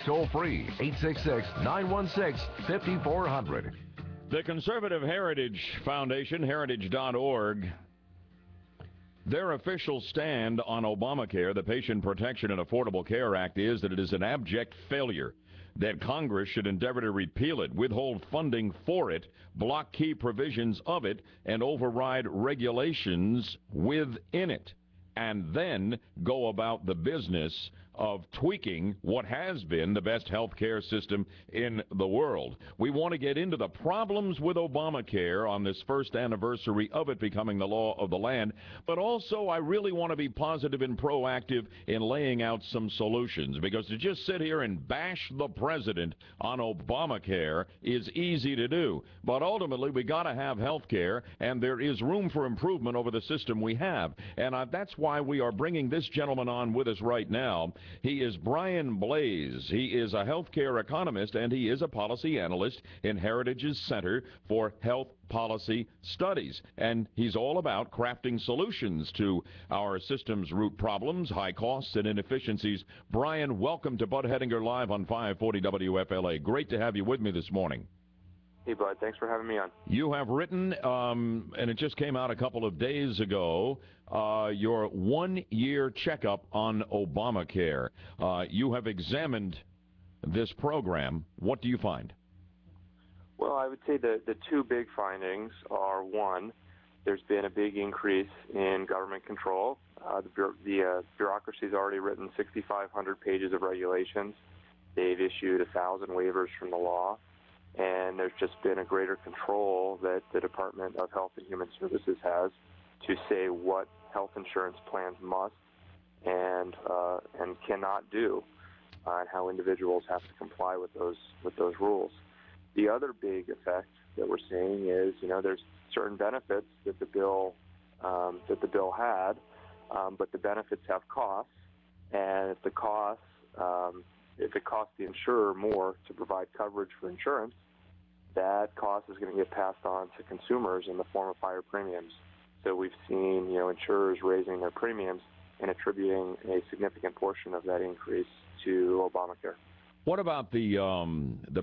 toll-free, 866-916-5400. The Conservative Heritage Foundation, heritage.org, their official stand on Obamacare, the Patient Protection and Affordable Care Act, is that it is an abject failure, that Congress should endeavor to repeal it, withhold funding for it, block key provisions of it, and override regulations within it, and then go about the business of tweaking what has been the best health care system in the world. We want to get into the problems with Obamacare on this first anniversary of it becoming the law of the land, but also I really want to be positive and proactive in laying out some solutions, because to just sit here and bash the president on Obamacare is easy to do, but ultimately we got to have health care, and there is room for improvement over the system we have, and that's why we are bringing this gentleman on with us right now. He is Brian Blase. He is a healthcare economist, and he is a policy analyst in Heritage's Center for Health Policy Studies. And he's all about crafting solutions to our system's root problems, high costs, and inefficiencies. Brian, welcome to Bud Hedinger Live on 540 WFLA. Great to have you with me this morning. Hey, Bud. Thanks for having me on. You have written, and it just came out a couple of days ago, your one-year checkup on Obamacare. You have examined this program. What do you find? Well, I would say the two big findings are, one, there's been a big increase in government control. The bureaucracy's already written 6,500 pages of regulations. They've issued 1,000 waivers from the law. And there's just been a greater control that the Department of Health and Human Services has to say what health insurance plans must and cannot do, and how individuals have to comply with those rules. The other big effect that we're seeing is, there's certain benefits that the bill had, but the benefits have costs, and if it costs the insurer more to provide coverage for insurance, that cost is going to get passed on to consumers in the form of higher premiums. So we've seen, insurers raising their premiums and attributing a significant portion of that increase to Obamacare. What about the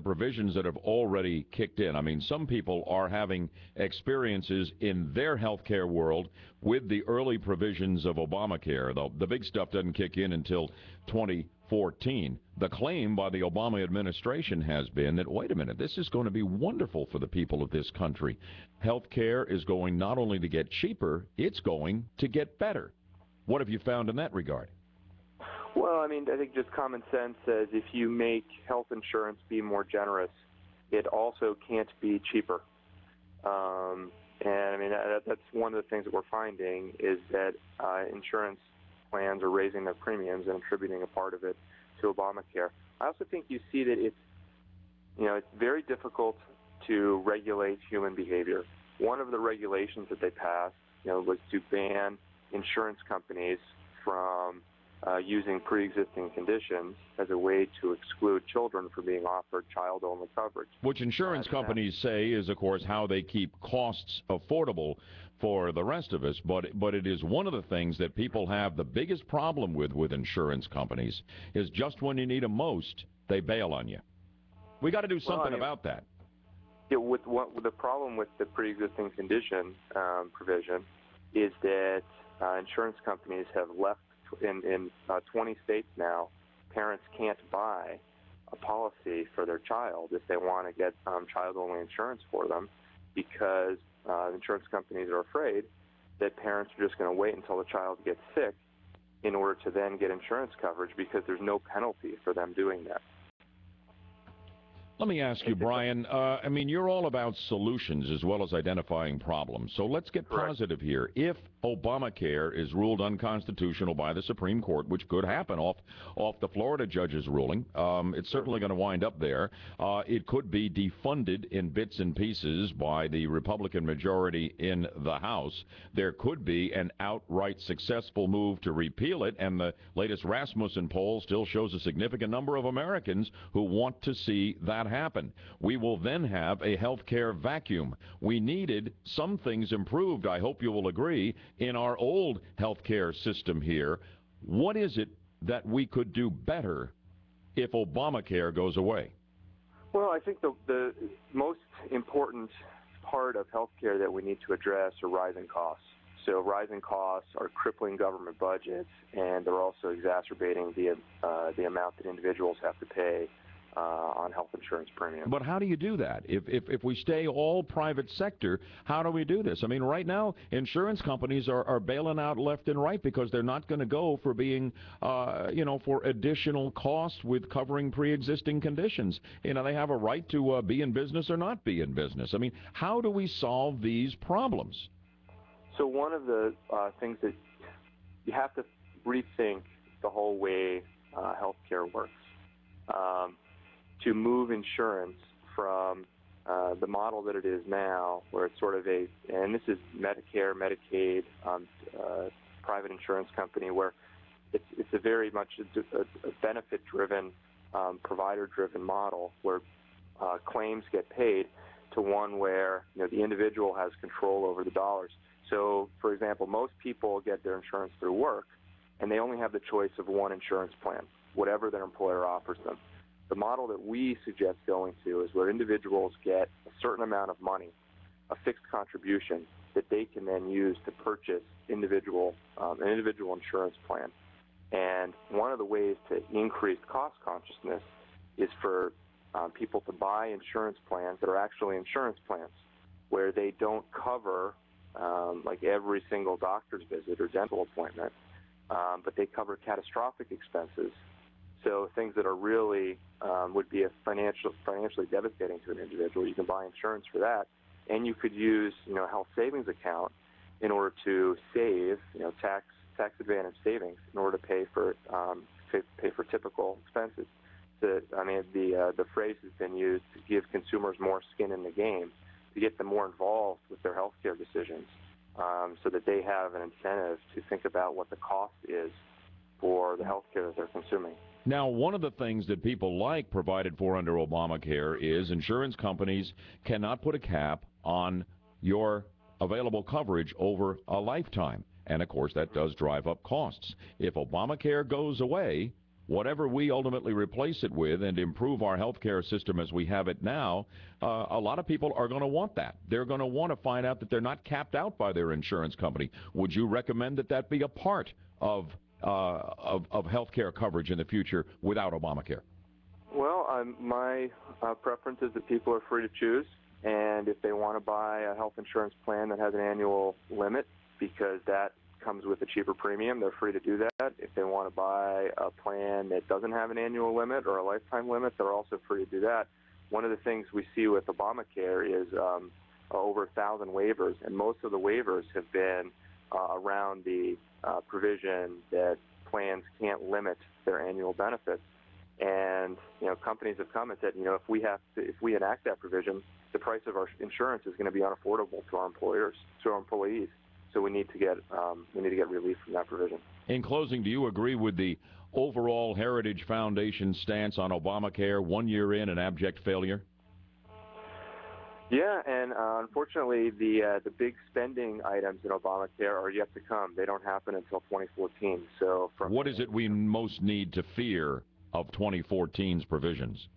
provisions that have already kicked in? I mean, some people are having experiences in their healthcare world with the early provisions of Obamacare, though the big stuff doesn't kick in until 2014. The claim by the Obama administration has been that, wait a minute, this is going to be wonderful for the people of this country. Healthcare is going not only to get cheaper, it's going to get better. What have you found in that regard? Well, I think just common sense says if you make health insurance be more generous, it also can't be cheaper. That's one of the things that we're finding is that insurance plans are raising their premiums and attributing a part of it to Obamacare. I also think you see that it's very difficult to regulate human behavior. One of the regulations that they passed, was to ban insurance companies from using pre-existing conditions as a way to exclude children from being offered child-only coverage. Which insurance companies say is, of course, how they keep costs affordable for the rest of us. But it is one of the things that people have the biggest problem with insurance companies is just when you need them most, they bail on you. We got to do something about that. Yeah, with the problem with the pre-existing condition provision is that insurance companies have left in 20 states now. Parents can't buy a policy for their child if they want to get child-only insurance for them, because insurance companies are afraid that parents are just going to wait until the child gets sick in order to then get insurance coverage, because there's no penalty for them doing that. Let me ask you, Brian, you're all about solutions as well as identifying problems. So let's get positive here. If Obamacare is ruled unconstitutional by the Supreme Court, which could happen off the Florida judge's ruling, it's certainly going to wind up there. It could be defunded in bits and pieces by the Republican majority in the House. There could be an outright successful move to repeal it, and the latest Rasmussen poll still shows a significant number of Americans who want to see that happen. We will then have a health care vacuum. We needed some things improved, I hope you will agree, in our old health care system here. What is it that we could do better if Obamacare goes away? Well, I think the most important part of healthcare that we need to address are rising costs. So rising costs are crippling government budgets, and they're also exacerbating the amount that individuals have to pay on health insurance premiums. But how do you do that? If we stay all private sector, how do we do this? I mean, right now, insurance companies are bailing out left and right because they're not going to go for being, for additional costs with covering pre-existing conditions. You know, they have a right to be in business or not be in business. I mean, how do we solve these problems? So one of the things that you have to rethink the whole way healthcare works. To move insurance from the model that it is now, where it's sort of and this is Medicare, Medicaid, private insurance company, where it's a very much a benefit-driven, provider-driven model where claims get paid, to one where the individual has control over the dollars. So, for example, most people get their insurance through work, and they only have the choice of one insurance plan, whatever their employer offers them. The model that we suggest going to is where individuals get a certain amount of money, a fixed contribution, that they can then use to purchase an individual insurance plan. And one of the ways to increase cost consciousness is for people to buy insurance plans that are actually insurance plans, where they don't cover like every single doctor's visit or dental appointment, but they cover catastrophic expenses. So things that are really would be financially devastating to an individual. You can buy insurance for that, and you could use a health savings account in order to save tax advantage savings in order to pay for typical expenses. The phrase has been used to give consumers more skin in the game, to get them more involved with their healthcare decisions, so that they have an incentive to think about what the cost is for the healthcare that they're consuming. Now, one of the things that people like provided for under Obamacare is insurance companies cannot put a cap on your available coverage over a lifetime. And, of course, that does drive up costs. If Obamacare goes away, whatever we ultimately replace it with and improve our health care system as we have it now, a lot of people are going to want that. They're going to want to find out that they're not capped out by their insurance company. Would you recommend that that be a part of health care coverage in the future without Obamacare? Well, my preference is that people are free to choose, and if they want to buy a health insurance plan that has an annual limit, because that comes with a cheaper premium, they're free to do that. If they want to buy a plan that doesn't have an annual limit or a lifetime limit, they're also free to do that. One of the things we see with Obamacare is over 1,000 waivers, and most of the waivers have been around the provision that plans can't limit their annual benefits. And companies have come and said, if we enact that provision, the price of our insurance is going to be unaffordable to our employees. So we need to get relief from that provision. In closing, do you agree with the overall Heritage Foundation stance on Obamacare, 1 year in, an abject failure? Yeah, and unfortunately, the big spending items in Obamacare are yet to come. They don't happen until 2014. So, what is it we most need to fear of 2014's provisions?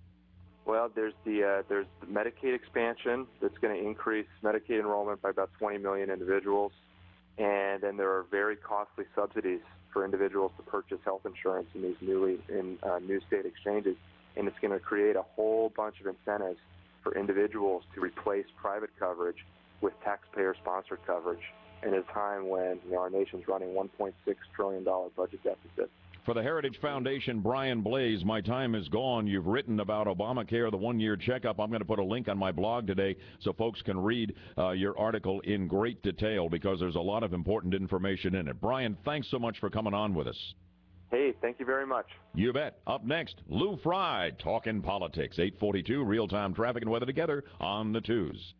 Well, there's the Medicaid expansion that's going to increase Medicaid enrollment by about 20 million individuals, and then there are very costly subsidies for individuals to purchase health insurance in these new state exchanges, and it's going to create a whole bunch of incentives for individuals to replace private coverage with taxpayer-sponsored coverage in a time when our nation's running $1.6 trillion budget deficit. For the Heritage Foundation, Brian Blase, my time is gone. You've written about Obamacare, the one-year checkup. I'm going to put a link on my blog today so folks can read your article in great detail, because there's a lot of important information in it. Brian, thanks so much for coming on with us. Hey, thank you very much. You bet. Up next, Lou Fry, talking politics. 8:42, real-time traffic and weather together on the twos.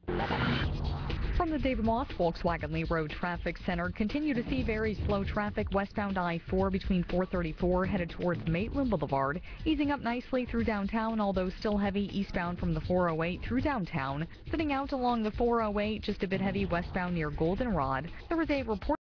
From the David Moss Volkswagen Lee Road Traffic Center, continue to see very slow traffic westbound I-4 between 434 headed towards Maitland Boulevard, easing up nicely through downtown, although still heavy eastbound from the 408 through downtown. Sitting out along the 408, just a bit heavy westbound near Goldenrod. There was a report